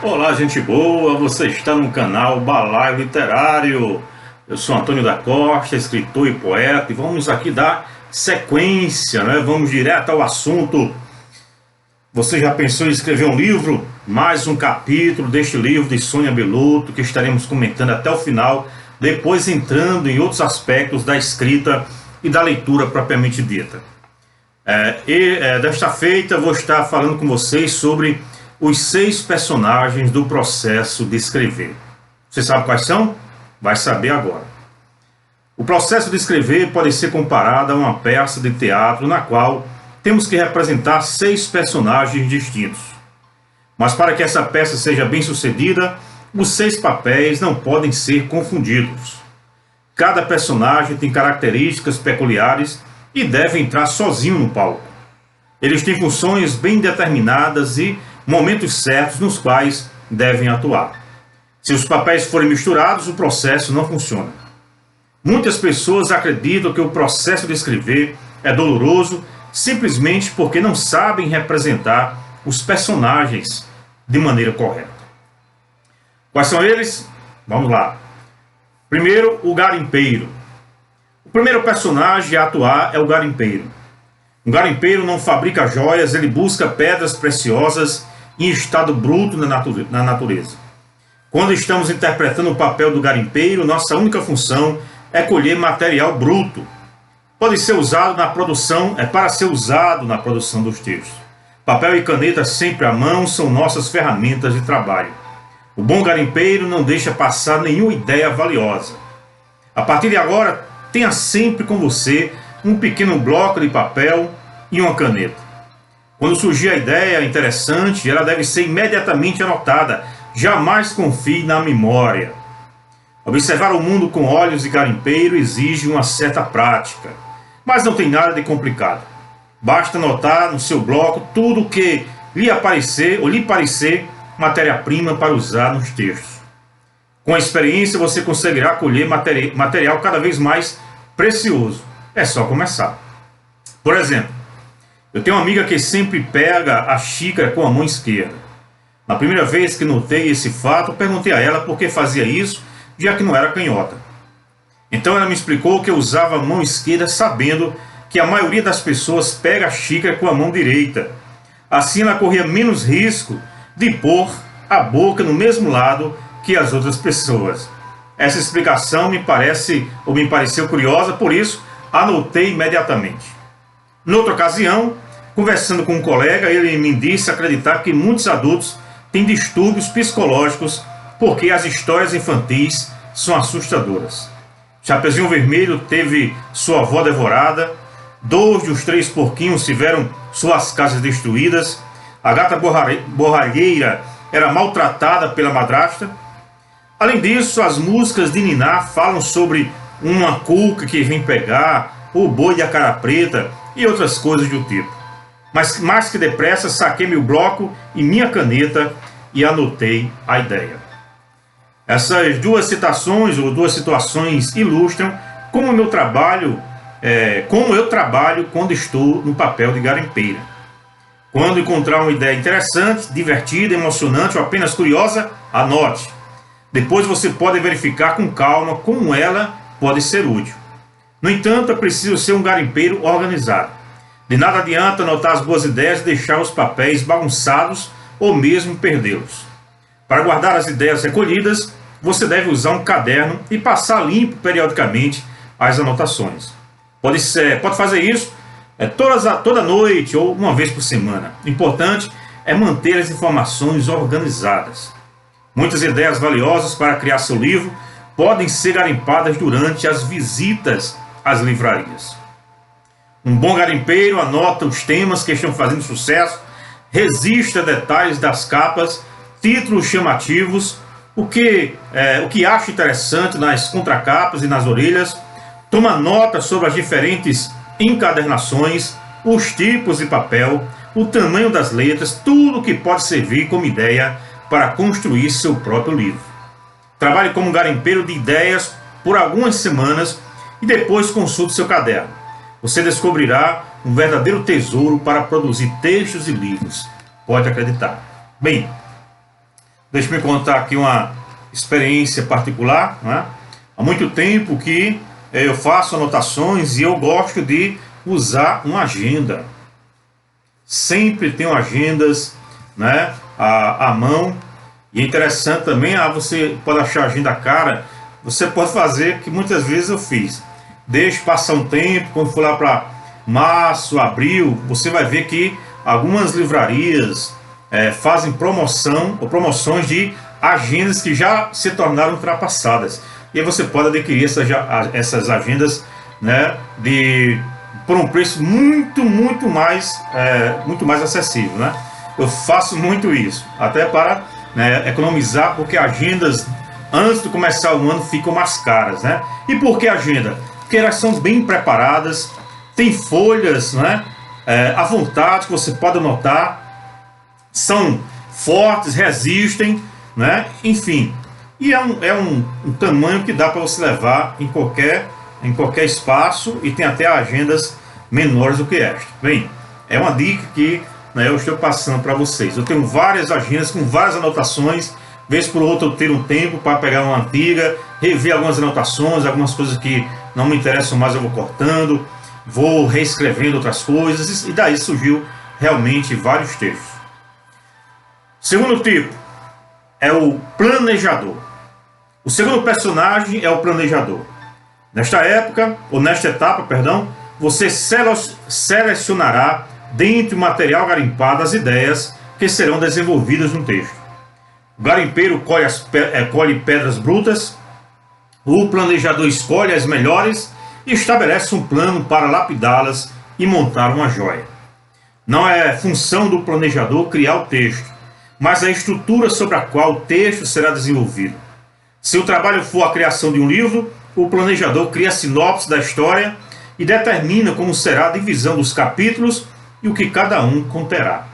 Olá, gente boa, você está no canal Balaio Literário. Eu sou Antônio da Costa, escritor e poeta, e vamos aqui dar sequência, né? Vamos direto ao assunto. Você já pensou em escrever um livro? Mais um capítulo deste livro de Sônia Belotto, que estaremos comentando até o final, depois entrando em outros aspectos da escrita e da leitura propriamente dita. Desta feita, vou estar falando com vocês sobre os 6 personagens do processo de escrever. Você sabe quais são? Vai saber agora. O processo de escrever pode ser comparado a uma peça de teatro na qual temos que representar 6 personagens distintos. Mas para que essa peça seja bem sucedida, os 6 papéis não podem ser confundidos. Cada personagem tem características peculiares e deve entrar sozinho no palco. Eles têm funções bem determinadas e momentos certos nos quais devem atuar. Se os papéis forem misturados, o processo não funciona. Muitas pessoas acreditam que o processo de escrever é doloroso simplesmente porque não sabem representar os personagens de maneira correta. Quais são eles? Vamos lá. Primeiro, o garimpeiro. O primeiro personagem a atuar é o garimpeiro. Um garimpeiro não fabrica joias, ele busca pedras preciosas em estado bruto na natureza. Quando estamos interpretando o papel do garimpeiro, nossa única função é colher material bruto. Pode ser usado na produção, para ser usado na produção dos textos. Papel e caneta sempre à mão são nossas ferramentas de trabalho. O bom garimpeiro não deixa passar nenhuma ideia valiosa. A partir de agora, tenha sempre com você um pequeno bloco de papel e uma caneta. Quando surgir a ideia interessante, ela deve ser imediatamente anotada. Jamais confie na memória. Observar o mundo com olhos de garimpeiro exige uma certa prática, mas não tem nada de complicado. Basta anotar no seu bloco tudo o que lhe aparecer ou lhe parecer matéria-prima para usar nos textos. Com a experiência, você conseguirá colher material cada vez mais precioso. É só começar. Por exemplo, eu tenho uma amiga que sempre pega a xícara com a mão esquerda. Na primeira vez que notei esse fato, perguntei a ela por que fazia isso, já que não era canhota. Então ela me explicou que eu usava a mão esquerda sabendo que a maioria das pessoas pega a xícara com a mão direita. Assim ela corria menos risco de pôr a boca no mesmo lado que as outras pessoas. Essa explicação me pareceu curiosa, por isso anotei imediatamente. Noutra ocasião, conversando com um colega, ele me disse acreditar que muitos adultos têm distúrbios psicológicos porque as histórias infantis são assustadoras. Chapeuzinho Vermelho teve sua avó devorada, 2 dos 3 porquinhos tiveram suas casas destruídas, a gata borralheira era maltratada pela madrasta. Além disso, as músicas de Niná falam sobre uma cuca que vem pegar, o boi e a cara preta e outras coisas do tipo. Mas mais que depressa, saquei meu bloco e minha caneta e anotei a ideia. Essas 2 citações ou 2 situações ilustram como eu trabalho quando estou no papel de garimpeira. Quando encontrar uma ideia interessante, divertida, emocionante ou apenas curiosa, anote. Depois você pode verificar com calma como ela pode ser útil. No entanto, é preciso ser um garimpeiro organizado. De nada adianta anotar as boas ideias e deixar os papéis bagunçados ou mesmo perdê-los. Para guardar as ideias recolhidas, você deve usar um caderno e passar limpo periodicamente as anotações. Pode fazer isso toda noite ou uma vez por semana. O importante é manter as informações organizadas. Muitas ideias valiosas para criar seu livro podem ser garimpadas durante as visitas às livrarias. Um bom garimpeiro anota os temas que estão fazendo sucesso, registra detalhes das capas, títulos chamativos, o que acha interessante nas contracapas e nas orelhas, toma nota sobre as diferentes encadernações, os tipos de papel, o tamanho das letras, tudo que pode servir como ideia para construir seu próprio livro. Trabalhe como garimpeiro de ideias por algumas semanas e depois consulte seu caderno. Você descobrirá um verdadeiro tesouro para produzir textos e livros. Pode acreditar. Bem, Deixe-me contar aqui uma experiência particular, né? Há muito tempo que eu faço anotações e eu gosto de usar uma agenda. Sempre tenho agendas, né, à mão. E é interessante também, você pode achar a agenda cara, você pode fazer, que muitas vezes eu fiz. Deixe passar um tempo, quando for lá para março, abril, você vai ver que algumas livrarias fazem promoção ou promoções de agendas que já se tornaram ultrapassadas. E aí você pode adquirir essas agendas, né, por um preço muito mais acessível, né? Eu faço muito isso, até para, né, economizar, porque agendas antes de começar o ano ficam mais caras, né? E por que agenda? Porque elas são bem preparadas, tem folhas, né, à vontade que você pode anotar, são fortes, resistem, né? Enfim, e é um tamanho que dá para você levar em qualquer espaço, e tem até agendas menores do que esta. Bem, é uma dica que, né, eu estou passando para vocês. Eu tenho várias agendas com várias anotações. Vez por outra eu tenho um tempo para pegar uma antiga, rever algumas anotações, algumas coisas que não me interessam mais eu vou cortando, vou reescrevendo outras coisas, e daí surgiu realmente vários textos. Segundo tipo é o planejador. O segundo personagem é o planejador. Nesta etapa, você selecionará dentre o material garimpado as ideias que serão desenvolvidas no texto. O garimpeiro colhe pedras brutas, o planejador escolhe as melhores e estabelece um plano para lapidá-las e montar uma joia. Não é função do planejador criar o texto, mas a estrutura sobre a qual o texto será desenvolvido. Se o trabalho for a criação de um livro, o planejador cria a sinopse da história e determina como será a divisão dos capítulos e o que cada um conterá.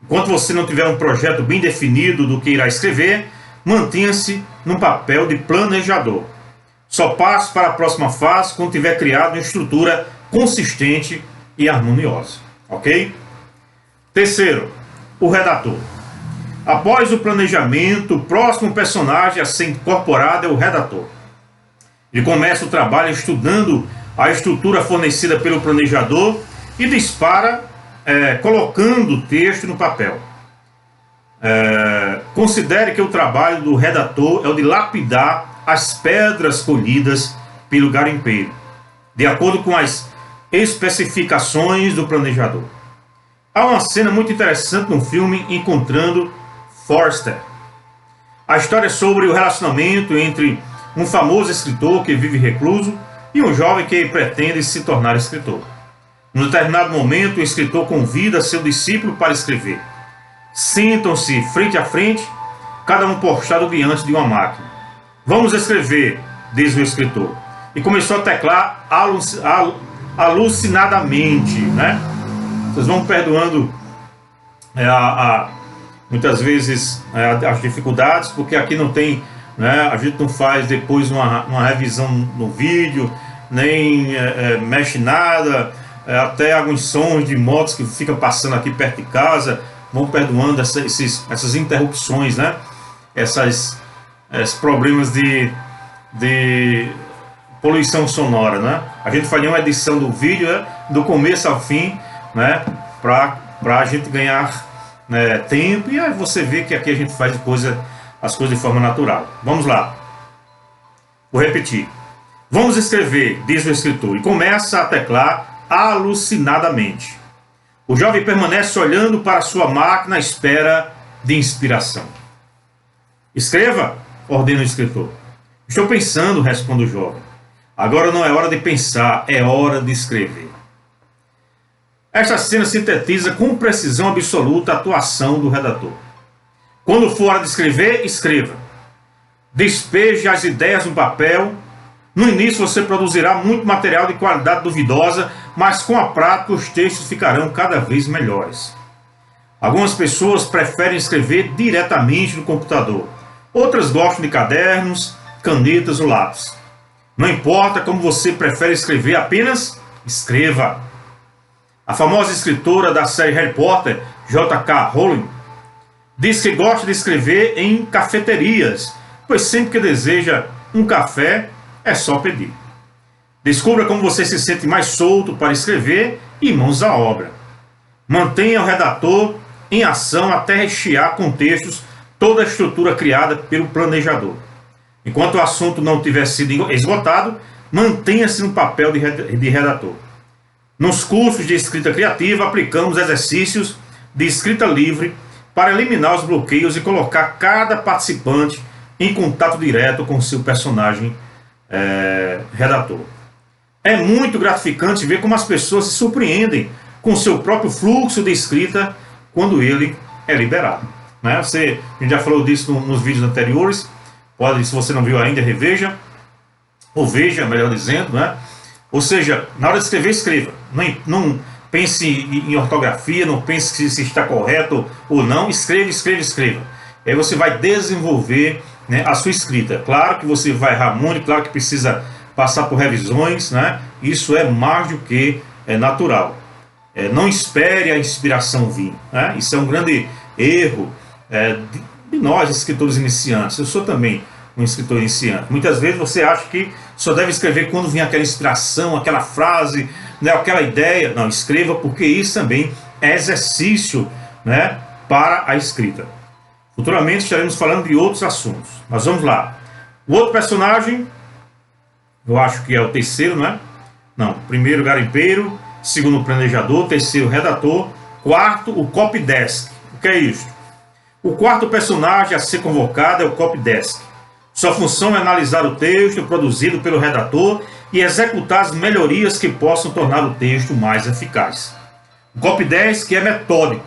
Enquanto você não tiver um projeto bem definido do que irá escrever, mantenha-se no papel de planejador. Só passe para a próxima fase quando tiver criado uma estrutura consistente e harmoniosa. Ok? Terceiro, o redator. Após o planejamento, o próximo personagem a ser incorporado é o redator. Ele começa o trabalho estudando a estrutura fornecida pelo planejador e dispara colocando o texto no papel. Considere que o trabalho do redator é o de lapidar as pedras colhidas pelo garimpeiro, de acordo com as especificações do planejador. Há uma cena muito interessante no filme Encontrando Forster. A história é sobre o relacionamento entre um famoso escritor que vive recluso e um jovem que pretende se tornar escritor. Num determinado momento, o escritor convida seu discípulo para escrever. Sentam-se frente a frente, cada um postado diante de uma máquina. Vamos escrever, diz o escritor. E começou a teclar alucinadamente, né? Vocês vão perdoando muitas vezes as dificuldades, porque aqui não tem, né, a gente não faz depois uma revisão no vídeo, nem mexe nada, até alguns sons de motos que ficam passando aqui perto de casa. Vão perdoando essas interrupções, né? Esses problemas de poluição sonora, né? A gente faz uma edição do vídeo, né, do começo ao fim, né, para a gente ganhar, né, tempo, e aí você vê que aqui a gente faz as coisas de forma natural. Vamos lá. Vou repetir. Vamos escrever, diz o escritor, e começa a teclar alucinadamente. O jovem permanece olhando para sua máquina à espera de inspiração. Escreva, ordena o escritor. Estou pensando, responde o jovem. Agora não é hora de pensar, é hora de escrever. Esta cena sintetiza com precisão absoluta a atuação do redator. Quando for hora de escrever, escreva. Despeje as ideias no papel. No início você produzirá muito material de qualidade duvidosa, mas com a prática os textos ficarão cada vez melhores. Algumas pessoas preferem escrever diretamente no computador. Outras gostam de cadernos, canetas ou lápis. Não importa como você prefere escrever, apenas escreva. A famosa escritora da série Harry Potter, J.K. Rowling, Diz que gosta de escrever em cafeterias, pois sempre que deseja um café, é só pedir. Descubra como você se sente mais solto para escrever e mãos à obra. Mantenha o redator em ação até rechear com textos toda a estrutura criada pelo planejador. Enquanto o assunto não tiver sido esgotado, mantenha-se no papel de redator. Nos cursos de escrita criativa, aplicamos exercícios de escrita livre para eliminar os bloqueios e colocar cada participante em contato direto com seu personagem redator. É muito gratificante ver como as pessoas se surpreendem com o seu próprio fluxo de escrita quando ele é liberado. Né? A gente já falou disso nos vídeos anteriores. Pode, se você não viu ainda, reveja, ou veja, melhor dizendo, né? Ou seja, na hora de escrever, escreva. Não pense em ortografia, não pense se está correto ou não. Escreva. Aí você vai desenvolver, né, a sua escrita. Claro que você vai errar muito, claro que precisa passar por revisões, né? Isso é mais do que natural. Não espere a inspiração vir, né? Isso é um grande erro de nós, escritores iniciantes. Eu sou também um escritor iniciante. Muitas vezes você acha que só deve escrever quando vem aquela inspiração, aquela frase, né, aquela ideia. Não, escreva, porque isso também é exercício, né, para a escrita. Futuramente estaremos falando de outros assuntos. Mas vamos lá. O outro personagem, eu acho que é o terceiro, não é? Não, primeiro garimpeiro, segundo planejador, terceiro redator, quarto o copydesk. O que é isso? O quarto personagem a ser convocado é o copydesk. Sua função é analisar o texto produzido pelo redator e executar as melhorias que possam tornar o texto mais eficaz. O copydesk é metódico.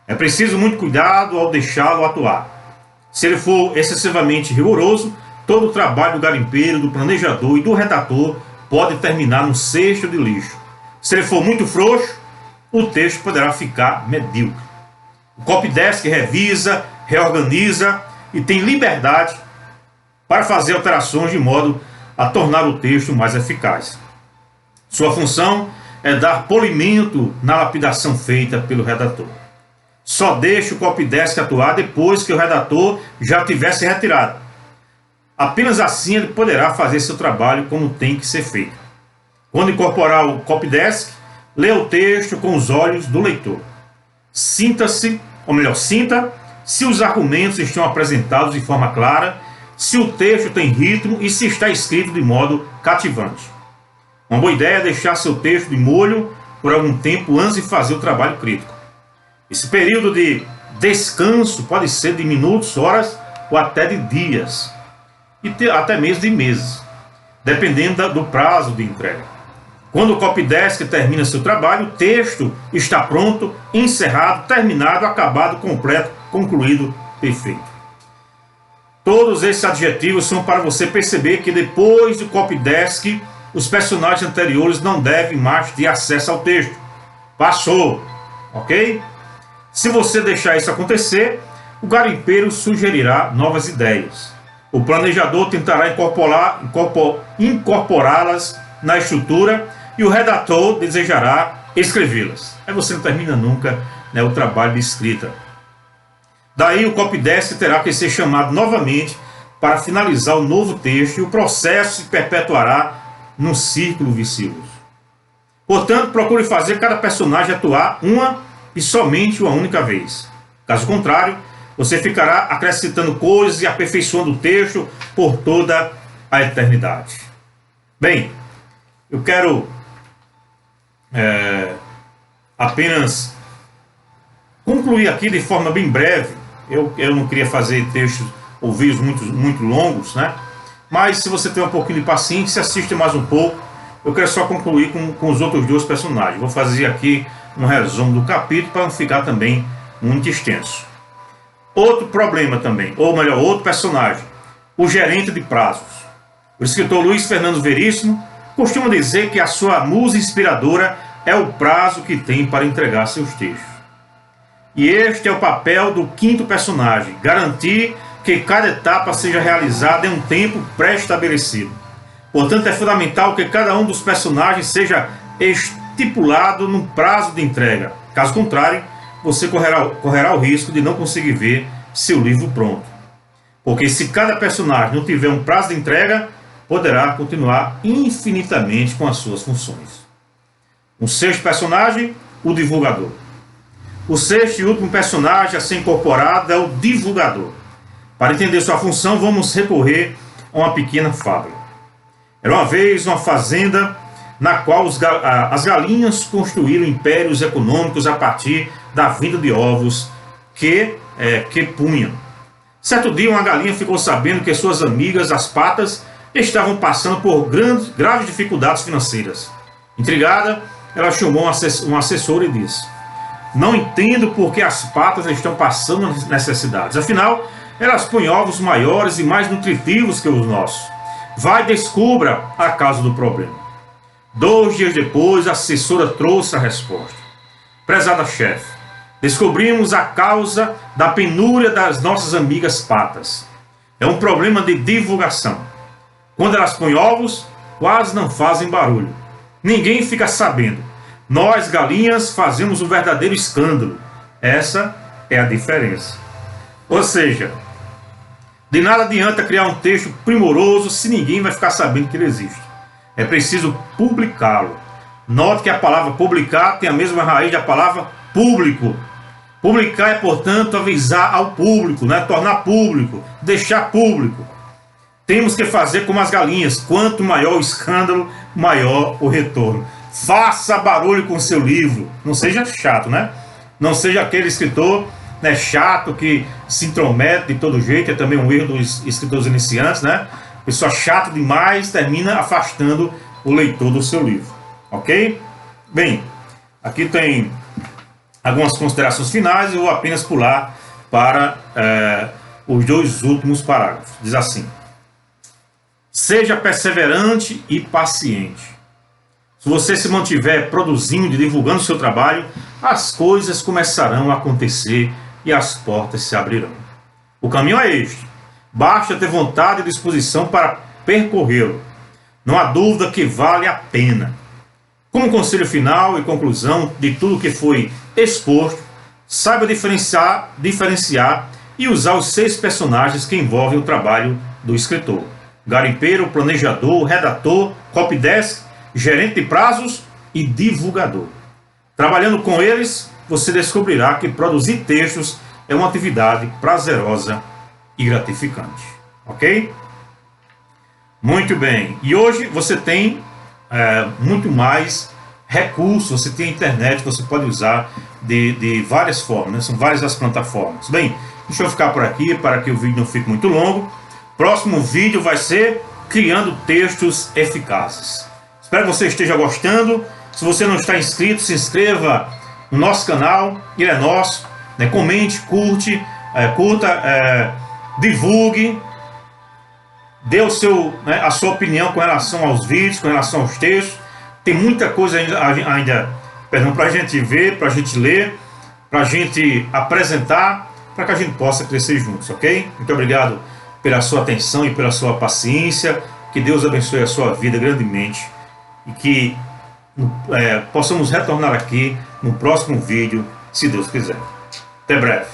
É preciso muito cuidado ao deixá-lo atuar. Se ele for excessivamente rigoroso, todo o trabalho do garimpeiro, do planejador e do redator pode terminar num cesto de lixo. Se ele for muito frouxo, o texto poderá ficar medíocre. O copydesk revisa, reorganiza e tem liberdade para fazer alterações de modo a tornar o texto mais eficaz. Sua função é dar polimento na lapidação feita pelo redator. Só deixe o copydesk atuar depois que o redator já tivesse retirado. Apenas assim ele poderá fazer seu trabalho como tem que ser feito. Quando incorporar o copydesk, leia o texto com os olhos do leitor. Sinta se os argumentos estão apresentados de forma clara, se o texto tem ritmo e se está escrito de modo cativante. Uma boa ideia é deixar seu texto de molho por algum tempo antes de fazer o trabalho crítico. Esse período de descanso pode ser de minutos, horas ou até de dias, e até mesmo de meses, dependendo do prazo de entrega. Quando o copydesk termina seu trabalho, o texto está pronto, encerrado, terminado, acabado, completo, concluído, perfeito. Todos esses adjetivos são para você perceber que depois do copydesk, os personagens anteriores não devem mais ter acesso ao texto. Passou, ok? Se você deixar isso acontecer, o garimpeiro sugerirá novas ideias. O planejador tentará incorporá-las na estrutura e o redator desejará escrevê-las. Aí você não termina nunca, né, o trabalho de escrita. Daí o copydesk terá que ser chamado novamente para finalizar o novo texto e o processo se perpetuará num círculo vicioso. Portanto, procure fazer cada personagem atuar uma e somente uma única vez. Caso contrário, você ficará acrescentando coisas e aperfeiçoando o texto por toda a eternidade. Bem, eu quero apenas concluir aqui de forma bem breve. Eu não queria fazer textos ou vídeos muito longos, né? Mas se você tem um pouquinho de paciência, assiste mais um pouco. Eu quero só concluir com os outros dois personagens. Vou fazer aqui um resumo do capítulo para não ficar também muito extenso. Outro problema também, ou melhor, outro personagem, o gerente de prazos. O escritor Luiz Fernando Veríssimo costuma dizer que a sua musa inspiradora é o prazo que tem para entregar seus textos. E este é o papel do quinto personagem, garantir que cada etapa seja realizada em um tempo pré-estabelecido. Portanto, é fundamental que cada um dos personagens seja estipulado num prazo de entrega. Caso contrário, você correrá o risco de não conseguir ver seu livro pronto. Porque se cada personagem não tiver um prazo de entrega, poderá continuar infinitamente com as suas funções. O sexto personagem, o divulgador. O sexto e último personagem a ser incorporado é o divulgador. Para entender sua função, vamos recorrer a uma pequena fábula. Era uma vez uma fazenda na qual as galinhas construíram impérios econômicos a partir da venda de ovos que punham. Certo dia, uma galinha ficou sabendo que suas amigas, as patas, estavam passando por graves dificuldades financeiras. Intrigada, ela chamou um assessor e disse: não entendo por que as patas estão passando necessidades. Afinal, elas põem ovos maiores e mais nutritivos que os nossos. Vai e descubra a causa do problema. 2 dias depois, a assessora trouxe a resposta. Prezada chefe, descobrimos a causa da penúria das nossas amigas patas. É um problema de divulgação. Quando elas põem ovos, quase não fazem barulho. Ninguém fica sabendo. Nós, galinhas, fazemos um verdadeiro escândalo. Essa é a diferença. Ou seja, de nada adianta criar um texto primoroso se ninguém vai ficar sabendo que ele existe. É preciso publicá-lo. Note que a palavra publicar tem a mesma raiz da palavra público. Publicar é, portanto, avisar ao público, né? Tornar público, deixar público. Temos que fazer como as galinhas. Quanto maior o escândalo, maior o retorno. Faça barulho com seu livro. Não seja chato, né? Não seja aquele escritor, né, chato que se intromete de todo jeito. É também um erro dos escritores iniciantes, né? Pessoa chata demais termina afastando o leitor do seu livro. Ok? Bem, aqui tem algumas considerações finais. Eu vou apenas pular para os 2 últimos parágrafos. Diz assim: seja perseverante e paciente. Se você se mantiver produzindo e divulgando seu trabalho, as coisas começarão a acontecer e as portas se abrirão. O caminho é este. Basta ter vontade e disposição para percorrê-lo. Não há dúvida que vale a pena. Como conselho final e conclusão de tudo que foi exposto, saiba diferenciar e usar os 6 personagens que envolvem o trabalho do escritor: garimpeiro, planejador, redator, copydesk, gerente de prazos e divulgador. Trabalhando com eles, você descobrirá que produzir textos é uma atividade prazerosa e gratificante. Ok? Muito bem. E hoje você tem muito mais recursos. Você tem a internet que você pode usar de várias formas, né? São várias as plataformas. Bem, deixa eu ficar por aqui para que o vídeo não fique muito longo. Próximo vídeo vai ser criando textos eficazes. Espero que você esteja gostando. Se você não está inscrito, se inscreva no nosso canal. Ele é nosso, né? Comente, curta, divulgue, dê a sua opinião com relação aos vídeos, com relação aos textos. Tem muita coisa ainda para a gente ver, para a gente ler, para a gente apresentar, para que a gente possa crescer juntos, ok? Muito obrigado pela sua atenção e pela sua paciência. Que Deus abençoe a sua vida grandemente e que possamos retornar aqui no próximo vídeo, se Deus quiser. Até breve.